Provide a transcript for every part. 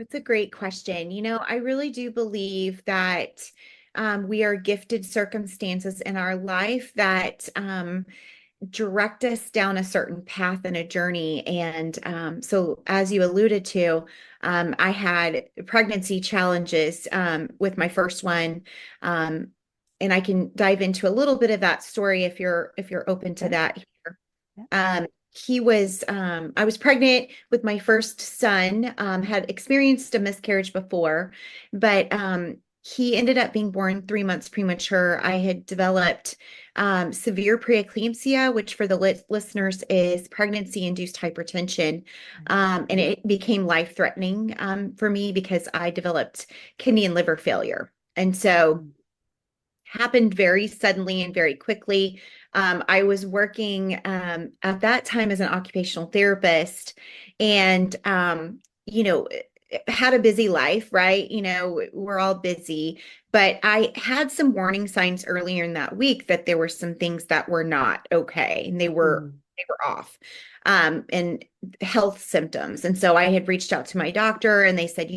That's a great question. I really do believe that we are gifted circumstances in our life that direct us down a certain path and a journey. And so, as you alluded to, I had pregnancy challenges with my first one. Um, and I can dive into a little bit of that story if you're open to Sure. that here. Yeah. I was pregnant with my first son, had experienced a miscarriage before, but he ended up being born 3 months premature. I had developed severe preeclampsia, which for the listeners is pregnancy-induced hypertension. And it became life-threatening for me because I developed kidney and liver failure. And so Mm. happened very suddenly and very quickly. I was working at that time as an occupational therapist and, had a busy life, right? We're all busy, but I had some warning signs earlier in that week that there were some things that were not okay and Mm. they were off. And health symptoms. And so I had reached out to my doctor and they said,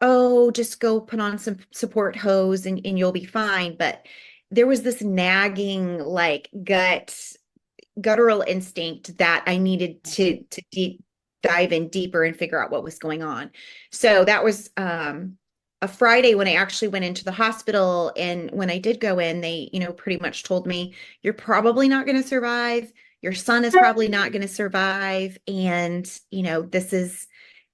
oh, just go put on some support hose and you'll be fine. But there was this nagging, like guttural instinct that I needed to dive in deeper and figure out what was going on. So that was a Friday when I actually went into the hospital. And when I did go in, they, pretty much told me, you're probably not going to survive. Your son is probably not going to survive. And,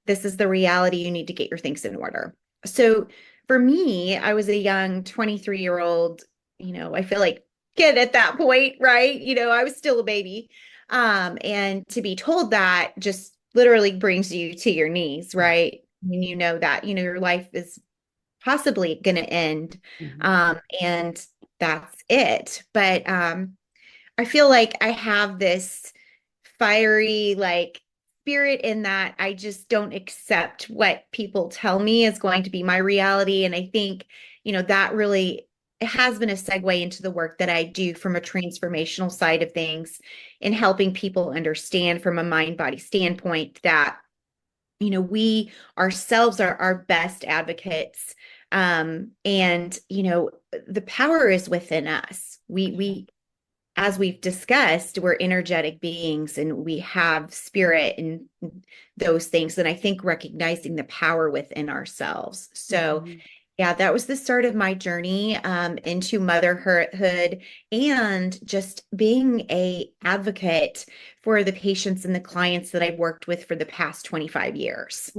this is the reality. You need to get your things in order. So for me, I was a young 23-year-old, I feel like kid at that point, right? I was still a baby. And to be told that just literally brings you to your knees, right? When you know that, your life is possibly going to end. Mhm. And that's it. But I feel like I have this fiery, like, spirit in that I just don't accept what people tell me is going to be my reality. And I think, that really it has been a segue into the work that I do from a transformational side of things in helping people understand from a mind body standpoint that, we ourselves are our best advocates. And, the power is within us. We as we've discussed, we're energetic beings and we have spirit and those things. And I think recognizing the power within ourselves. So, Mhm. yeah, that was the start of my journey into motherhood and just being a advocate for the patients and the clients that I've worked with for the past 25 years.